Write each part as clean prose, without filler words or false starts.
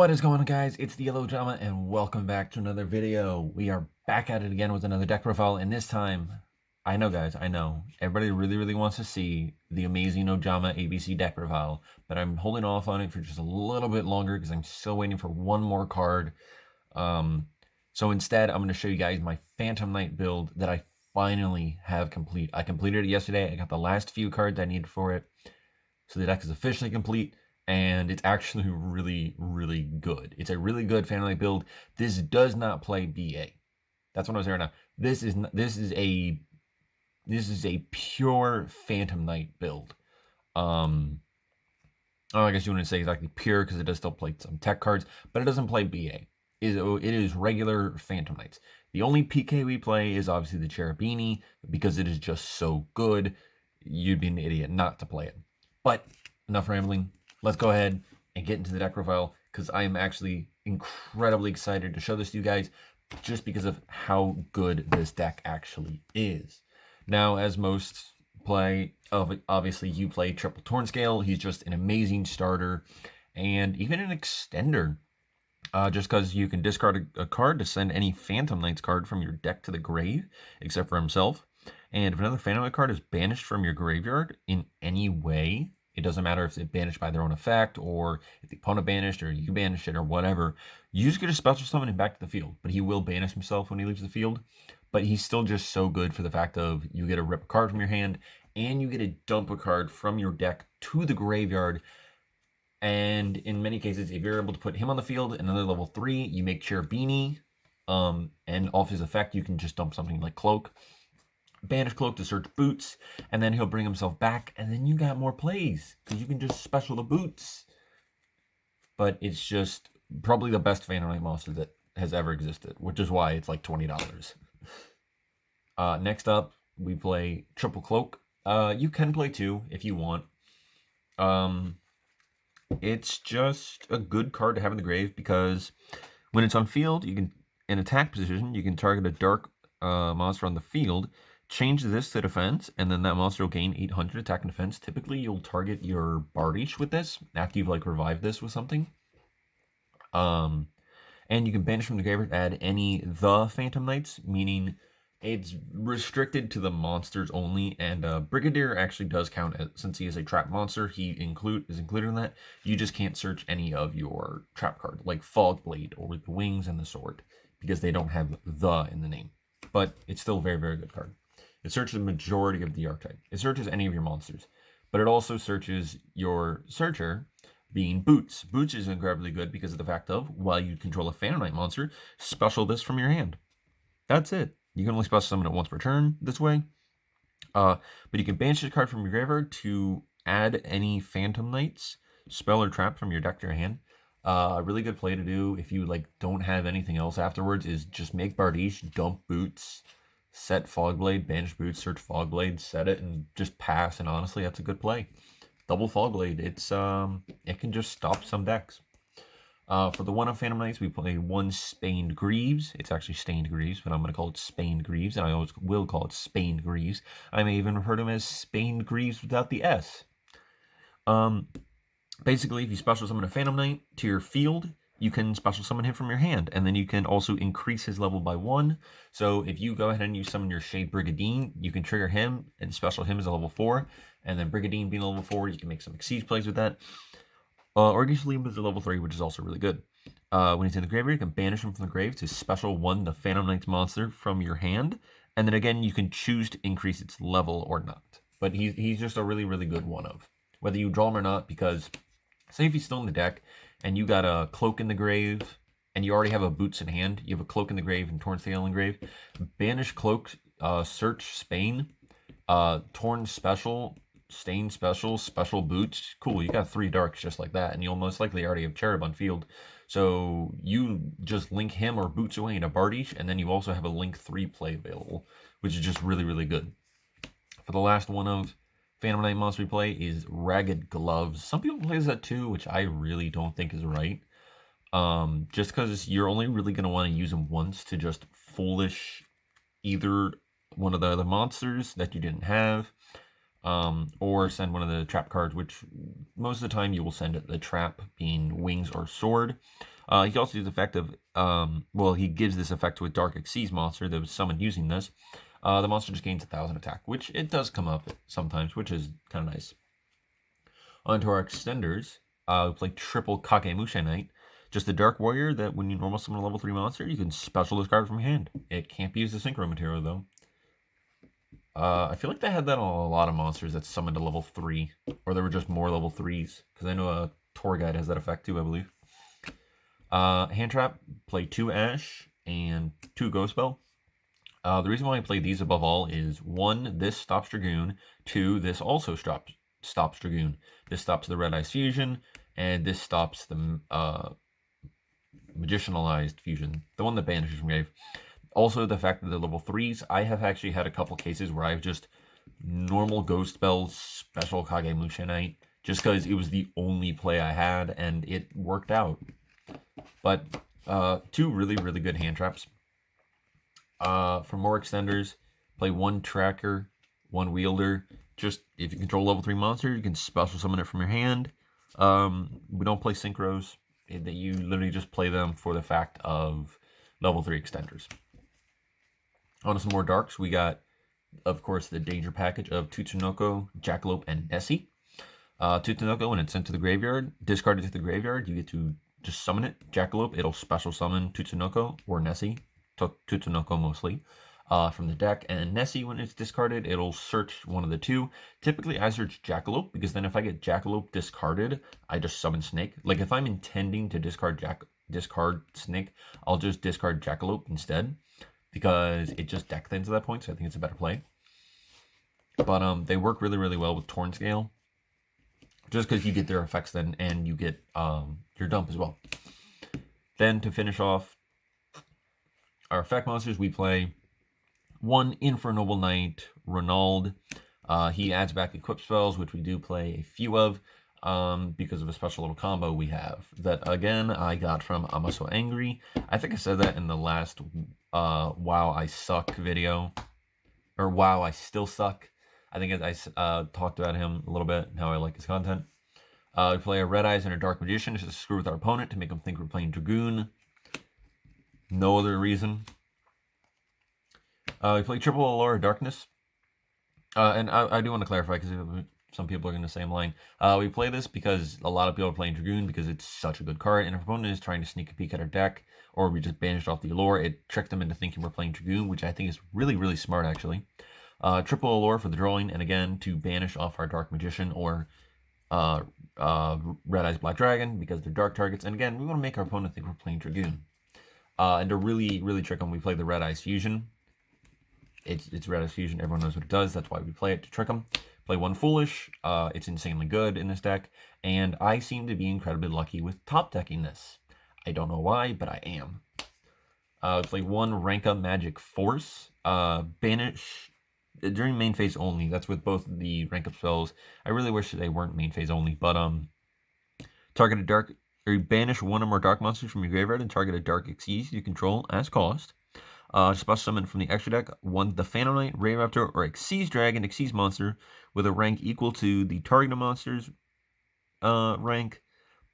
What is going on, guys? It's the Yellow Drama, and welcome back to another video. We are back at it again with another deck profile, and this time, I know, guys, I know everybody really wants to see the amazing Ojama ABC deck profile, but I'm holding off on it for just a little bit longer because I'm still waiting for one more card. So instead, I'm going to show you guys my Phantom Knight build that I finally have complete. I completed it yesterday. I got the last few cards I needed for it, so the deck is officially complete. And it's actually really good. It's a really good Phantom Knight build. This does not play BA. That's what I was saying right now. This is a pure Phantom Knight build. I guess you wouldn't say exactly pure because it does still play some tech cards, but it doesn't play BA. It is regular Phantom Knights. The only PK we play is obviously the Cherubini because it is just so good. You'd be an idiot not to play it. But enough rambling. Let's go ahead and get into the deck profile because I am actually incredibly excited to show this to you guys just because of how good this deck actually is. Now, as most play, obviously you play Triple Tornscale. He's just an amazing starter and even an extender. Just because you can discard a card to send any Phantom Knights card from your deck to the grave, except for himself. And if another Phantom Knight card is banished from your graveyard in any way, it doesn't matter if it's banished by their own effect, or if the opponent banished, or you banished it, or whatever. You just get a special summon him back to the field, but he will banish himself when he leaves the field. But he's still just so good for the fact of you get to rip a card from your hand, and you get to dump a card from your deck to the graveyard. And in many cases, if you're able to put him on the field, another level 3, you make Cherubini, and off his effect, you can just dump something like Cloak. Banish Cloak to search Boots, and then he'll bring himself back, and then you got more plays, because you can just special the Boots. But it's just probably the best Phantom Knight monster that has ever existed, which is why it's like $20. Next up, we play Triple Cloak. You can play 2 if you want. It's just a good card to have in the grave, because when it's on field, you can, in attack position, you can target a dark monster on the field, change this to defense, and then that monster will gain 800 attack and defense. Typically, you'll target your Bardiche with this after you've like revived this with something. And you can banish from the graveyard, add any the Phantom Knights, meaning it's restricted to the monsters only. And Brigadier actually does count as, since he is a trap monster, he is included in that. You just can't search any of your trap card, like Fog Blade or the Wings and the Sword, because they don't have the in the name. But it's still a very good card. It searches the majority of the archetype. It searches any of your monsters, but it also searches your searcher, being Boots. Boots is incredibly good because of the fact of, while you control a Phantom Knight monster, special this from your hand. That's it. You can only special summon it once per turn this way. But you can banish this card from your graveyard to add any Phantom Knights, spell or trap from your deck to your hand. A really good play to do if you like don't have anything else afterwards is just make Bardiche, dump Boots, set Fogblade, banish Boots, search Fogblade, set it, and just pass. And honestly, that's a good play. Double Fogblade, it can just stop some decks. For the one of Phantom Knights, we play one Spaned Greaves. It's actually Stained Greaves, but I'm going to call it Spaned Greaves, and I always will call it Spaned Greaves. I may even refer to him as Spaned Greaves without the S. Basically, if you special summon a Phantom Knight to your field, you can special summon him from your hand, and then you can also increase his level by 1. So if you go ahead and you summon your Shade Brigandine, you can trigger him and special him as a level 4, and then Brigandine being a level 4, you can make some Exceed plays with that. Or you can leave him as a level 3, which is also really good. When he's in the graveyard, you can banish him from the grave to special 1 the Phantom Knight's monster from your hand, and then again, you can choose to increase its level or not. But he's just a really good one of, whether you draw him or not, because say if he's still in the deck, and you got a Cloak in the grave, and you already have a Boots in hand, you have a Cloak in the grave and Tornscale in grave, banish Cloak, search Spain, Torn special, Stain special, special Boots. Cool, you got 3 darks just like that, and you'll most likely already have Cherub on field. So you just link him or Boots away in a Bardiche, and then you also have a link 3 play available, which is just really good. For the last one of Phantom Knight monster we play is Ragged Gloves. Some people play that too, which I really don't think is right. Just because you're only really going to want to use them once to just foolish either one of the other monsters that you didn't have. or send one of the trap cards, which most of the time you will send the trap being wings or sword. He also uses the effect of, well, he gives this effect to a Dark Xyz monster that was summoned using this. The monster just gains 1,000 attack, which it does come up sometimes, which is kind of nice. Onto our extenders, we play triple Kagemusha Knight. Just a Dark Warrior that when you normal summon a level 3 monster, you can special discard from your hand. It can't be used as synchro material, though. I feel like they had that on a lot of monsters that summoned to level 3, or there were just more level 3s, because I know a Tour Guide has that effect too, I believe. Hand Trap, play 2 Ash and 2 Ghost Spell. The reason why I play these above all is 1, this stops Dragoon, 2, this also stops Dragoon. This stops the Red Eyes Fusion, and this stops the Magicianalized Fusion, the one that banishes from grave. Also, the fact that they're level 3s, I have actually had a couple cases where I've just normal Ghost Spells, special Kagemusha Knight, just because it was the only play I had, and it worked out. But 2 really, really good hand traps. For more extenders, play 1 tracker, 1 wielder. Just if you control level 3 monster, you can special summon it from your hand. We don't play synchros. That you literally just play them for the fact of level 3 extenders. On to some more darks, we got, of course, the danger package of Tutsunoko, Jackalope, and Nessie. Tutsunoko, when it's sent to the graveyard, discarded to the graveyard, you get to just summon it. Jackalope, it'll special summon Tutsunoko or Nessie, Tutsunoko mostly, from the deck. And Nessie, when it's discarded, it'll search one of the 2. Typically, I search Jackalope, because then if I get Jackalope discarded, I just summon Snake. Like, if I'm intending to discard Snake, I'll just discard Jackalope instead, because it just deck thins at that point, so I think it's a better play. But they work really, really well with Torn Scale, just because you get their effects then, and you get your dump as well. Then to finish off our effect monsters, we play 1 Infernoble Knight, Ronald. He adds back equip spells, which we do play a few of, because of a special little combo we have. That, again, I got from I'm So Angry. I think I said that in the last Wow I Suck video, or Wow I Still Suck. I think I talked about him a little bit, and how I like his content. We play a Red Eyes and a Dark Magician just to screw with our opponent to make them think we're playing Dragoon. No other reason. We play triple Allure Darkness. And I do want to clarify, because some people are going to say I'm lying. We play this because a lot of people are playing Dragoon because it's such a good card, and if our opponent is trying to sneak a peek at our deck, or we just banished off the Allure, it tricked them into thinking we're playing Dragoon, which I think is really, really smart, actually. Triple Allure for the drawing, and again, to banish off our Dark Magician or Red Eyes Black Dragon, because they're dark targets, and again, we want to make our opponent think we're playing Dragoon. And to really, really trick them, we play the Red Eyes Fusion. It's Red Eyes Fusion, everyone knows what it does, that's why we play it, to trick them. Play 1 Foolish, it's insanely good in this deck, and I seem to be incredibly lucky with top decking this. I don't know why, but I am. Play 1 Rank Up Magic Force, banish during main phase only. That's with both the rank up spells. I really wish they weren't main phase only, but target a dark, or banish 1 or more dark monsters from your graveyard and target a Dark Xyz you control as cost. Special summon from the extra deck 1 the Phantom Knight, Ray Raptor, or Xyz Dragon, Xyz monster with a rank equal to the target monster's rank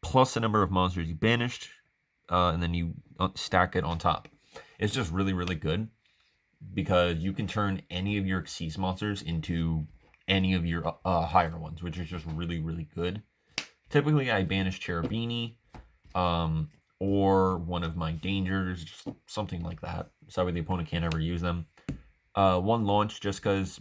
plus the number of monsters you banished, and then you stack it on top. It's just really, really good, because you can turn any of your Xyz monsters into any of your higher ones, which is just really, really good. Typically, I banish Cherubini, or one of my dangers, just something like that, so that way the opponent can't ever use them. 1 launch, just because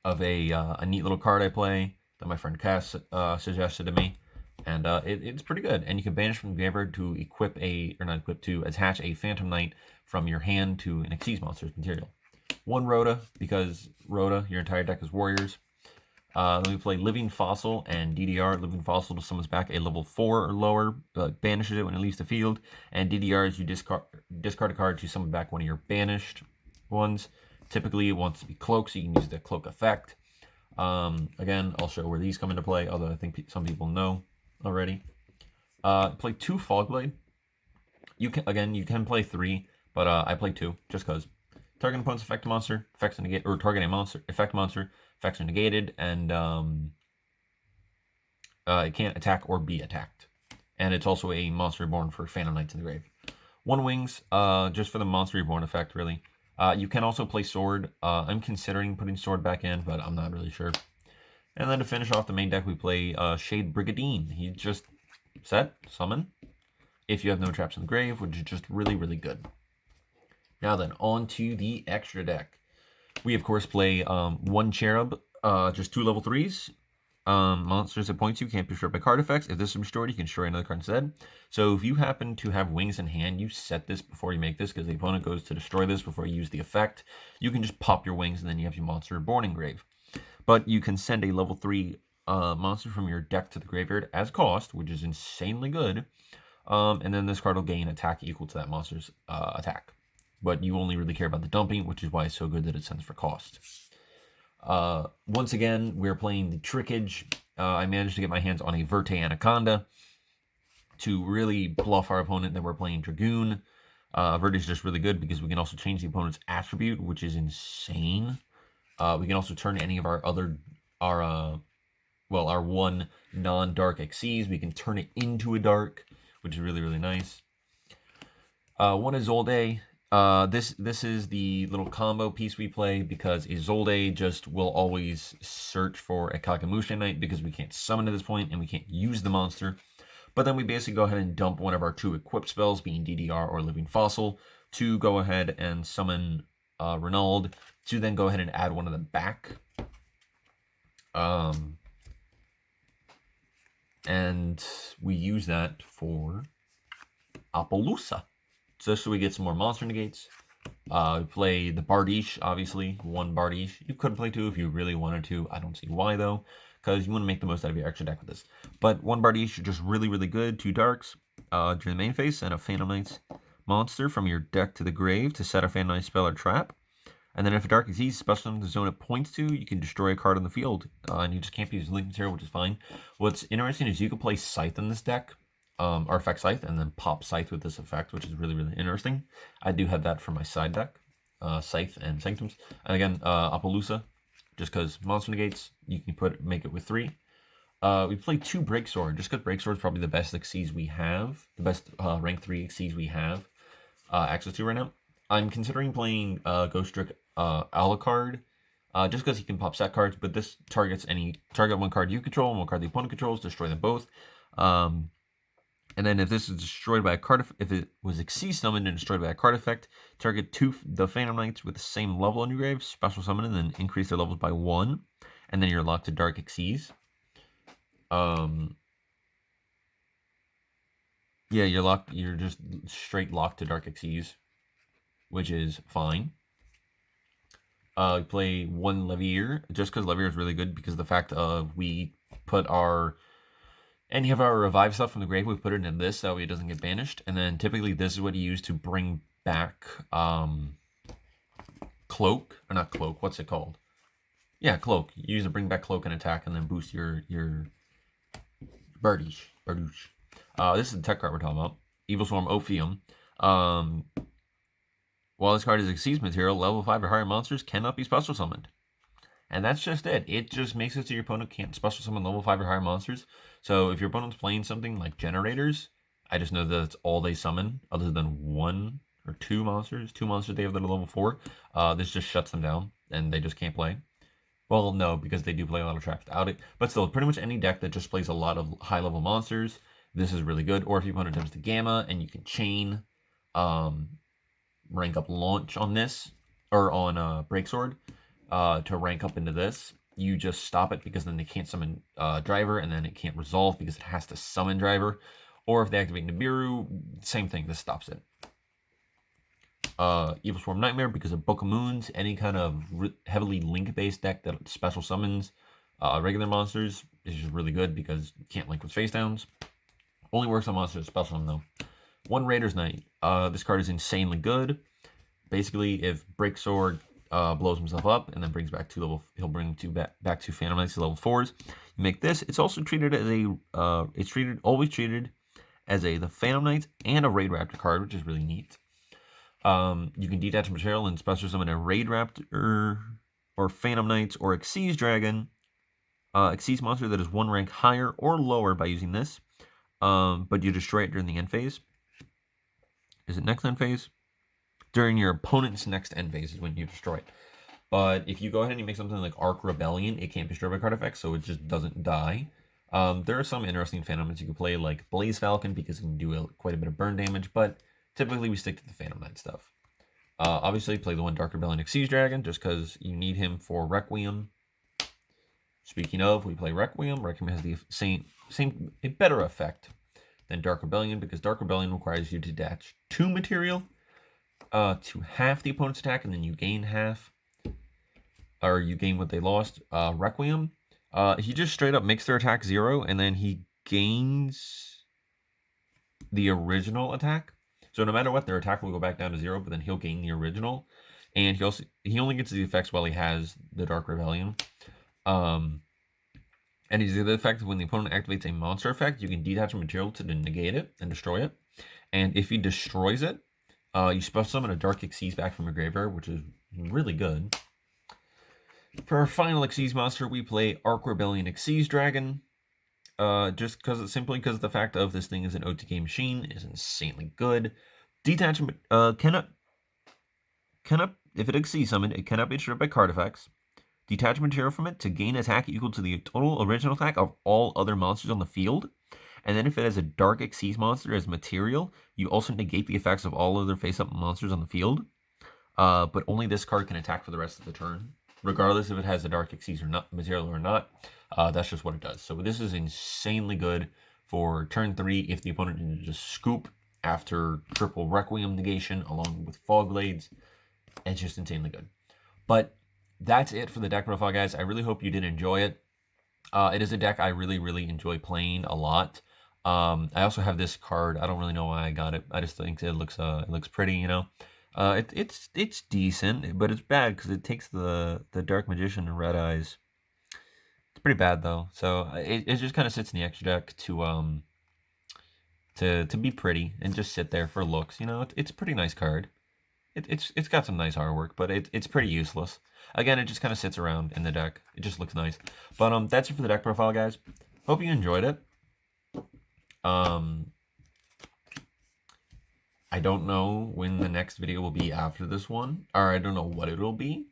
of a neat little card I play that my friend Cass suggested to me, and it's pretty good. And you can banish from the graveyard to to attach a Phantom Knight from your hand to an Xyz monster's material. 1 Rhoda, because Rhoda, your entire deck is warriors. Then we play Living Fossil and DDR. Living Fossil to summons back a level 4 or lower, banishes it when it leaves the field. And DDR is you discard a card to summon back one of your banished ones. Typically, it wants to be Cloak, so you can use the Cloak effect. Again, I'll show where these come into play, although I think some people know already. Play 2 Fogblade. You can play 3, but I play 2 just because Target opponent's effect monster, effects are negated, or target a monster, effect monster, effects are negated, and it can't attack or be attacked. And it's also a monster reborn for Phantom Knights in the grave. 1 wings, just for the monster reborn effect, really. You can also play sword. I'm considering putting sword back in, but I'm not really sure. And then to finish off the main deck, we play Shade Brigadine. He just set, summon, if you have no traps in the grave, which is just really, really good. Now then, on to the extra deck. We, of course, play 1 Cherub, just 2 level 3s. Monsters at points you can't be destroyed by card effects. If this is destroyed, you can destroy another card instead. So if you happen to have wings in hand, you set this before you make this, because the opponent goes to destroy this before you use the effect. You can just pop your wings, and then you have your monster reborn in grave. But you can send a level 3 monster from your deck to the graveyard as cost, which is insanely good. And then this card will gain attack equal to that monster's attack. But you only really care about the dumping, which is why it's so good that it sends for cost. Once again, we're playing the Trickage. I managed to get my hands on a Verte Anaconda to really bluff our opponent that we're playing Dragoon. Verte is just really good because we can also change the opponent's attribute, which is insane. We can also turn any of our one non-dark Xyz. We can turn it into a dark, which is really, really nice. 1 Isolde. This is the little combo piece we play because Isolde just will always search for a Kakamusha Knight because we can't summon at this point and we can't use the monster. But then we basically go ahead and dump one of our 2 equipped spells, being DDR or Living Fossil, to go ahead and summon Renald, to then go ahead and add one of them back. And we use that for Apollousa, just so we get some more monster negates. We play the Bardiche, obviously, 1 Bardiche. You could play 2 if you really wanted to. I don't see why, though, because you want to make the most out of your extra deck with this. But 1 Bardiche is just really, really good. 2 Darks during the main phase, and a Phantom Knights monster from your deck to the grave to set a Phantom Knight spell or trap. And then if a Dark Xyz special in the zone it points to, you can destroy a card on the field. And you just can't use Link Material, which is fine. What's interesting is you can play Scythe in this deck, or effect Scythe, and then pop Scythe with this effect, which is really, really interesting. I do have that for my side deck, Scythe and Sanctums. And again, Apollousa, just because monster negates, you can make it with 3. We play 2 Breaksword, just because Breaksword is probably the best Xyz we have, the best rank 3 Xyz we have access to right now. I'm considering playing Ghostrick Alucard, just because he can pop set cards, but this target 1 card you control and 1 card the opponent controls, destroy them both. And then if this is destroyed by a card, if it was Xyz summoned and destroyed by a card effect, target the Phantom Knights with the same level on your grave, special summon, and then increase their levels by 1, and then you're locked to Dark Xyz. Yeah, you're just straight locked to Dark Xyz, which is fine. We play 1 Levier, just because Levier is really good because of the fact of we put any of our revive stuff from the grave, we put it in this, so it doesn't get banished. And then typically this is what you use to bring back Cloak, or not Cloak, what's it called? Yeah, Cloak. You use to bring back Cloak and attack and then boost your Bardiche. This is the tech card we're talking about. Evil Swarm Ophium. While this card is Xyz material, level 5 or higher monsters cannot be special summoned. And that's just it. It just makes it so your opponent can't special summon level 5 or higher monsters. So if your opponent's playing something like Generators, I just know that that's all they summon, other than 1 or 2 monsters. 2 monsters they have that are level 4. This just shuts them down, and they just can't play. Well, no, because they do play a lot of traps without it. But still, pretty much any deck that just plays a lot of high-level monsters, this is really good. Or if your opponent jumps to Gamma, and you can chain rank up Launch on this, or on Breaksword, to rank up into this, you just stop it because then they can't summon Driver, and then it can't resolve because it has to summon Driver. Or if they activate Nibiru, same thing, this stops it. Evil Swarm Nightmare because of Book of Moons, any kind of heavily link-based deck that special summons regular monsters is just really good because you can't link with face downs. Only works on monsters special summon though. 1 Raider's Knight. This card is insanely good. Basically, if Breaksword blows himself up and then brings back 2 level, he'll bring 2 back to Phantom Knights to level 4s. You make this. It's also treated as always treated as the Phantom Knights and a Raid Raptor card, which is really neat. You can detach material and special summon a Raid Raptor or Phantom Knights or Xyz Dragon. Xyz monster that is 1 rank higher or lower by using this. But you destroy it during the end phase. Is it next end phase? During your opponent's next end phase is when you destroy it. But if you go ahead and you make something like Arc Rebellion, it can't be destroyed by card effects, so it just doesn't die. There are some interesting Phantom Knights you can play, like Blaze Falcon, because it can do quite a bit of burn damage, but typically we stick to the Phantom Knight stuff. Obviously, play the one Dark Rebellion Xyz Dragon, just because you need him for Requiem. Speaking of, we play Requiem. Requiem has the a better effect than Dark Rebellion, because Dark Rebellion requires you to detach 2 material to half the opponent's attack, and then you gain half, or you gain what they lost. Requiem, he just straight up makes their attack 0, and then he gains the original attack. So no matter what, their attack will go back down to 0, but then he'll gain the original, and he only gets the effects while he has the Dark Rebellion. And he's the effect when the opponent activates a monster effect, you can detach a material to negate it and destroy it. And if he destroys it, you special summon a Dark Xyz back from your graveyard, which is really good. For our final Xyz monster, we play Arc Rebellion Xyz Dragon. Just simply because the fact of this thing is an OTK machine is insanely good. Detachment cannot if it Xyz summoned, it cannot be destroyed by card effects. Detach material from it to gain attack equal to the total original attack of all other monsters on the field. And then if it has a Dark Xyz monster as material, you also negate the effects of all other face-up monsters on the field. But only this card can attack for the rest of the turn, regardless if it has a Dark Xyz or not material or not. That's just what it does. So this is insanely good for turn 3 if the opponent can just scoop after triple Requiem negation along with Fog Blades. It's just insanely good. But that's it for the deck profile, guys. I really hope you did enjoy it. It is a deck I really, really enjoy playing a lot. I also have this card. I don't really know why I got it. I just think it looks pretty, you know. It's decent, but it's bad because it takes the Dark Magician and Red Eyes. It's pretty bad though. So it just kind of sits in the extra deck to be pretty and just sit there for looks. You know, it's a pretty nice card. It's got some nice artwork, but it's pretty useless. Again, it just kind of sits around in the deck. It just looks nice. But that's it for the deck profile, guys. Hope you enjoyed it. I don't know when the next video will be after this one, or I don't know what it'll be.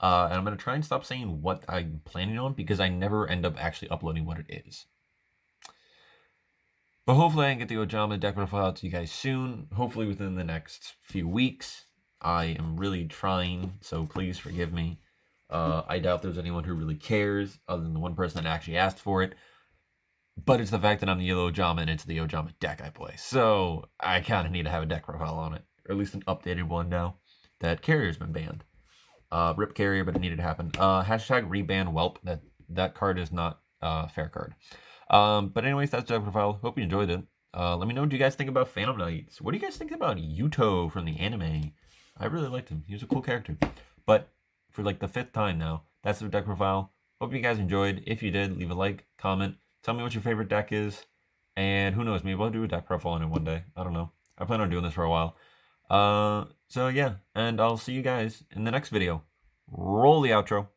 And I'm going to try and stop saying what I'm planning on, because I never end up actually uploading what it is. But hopefully I can get the Ojama deck profile out to you guys soon. Hopefully within the next few weeks. I am really trying, so please forgive me. I doubt there's anyone who really cares, other than the one person that actually asked for it. But it's the fact that I'm the Yellow Ojama, and it's the Ojama deck I play. So I kind of need to have a deck profile on it. Or at least an updated one now. That Carrier's been banned. Rip Carrier, but it needed to happen. Hashtag reban Whelp. That card is not a fair card. But anyways, that's deck profile. Hope you enjoyed it. Let me know what you guys think about Phantom Knights. What do you guys think about Yuto from the anime? I really liked him. He was a cool character. But for like the 5th time now, that's the deck profile. Hope you guys enjoyed. If you did, leave a like, comment, tell me what your favorite deck is. And who knows, maybe I'll do a deck profile on it one day. I don't know. I plan on doing this for a while. So yeah, and I'll see you guys in the next video. Roll the outro.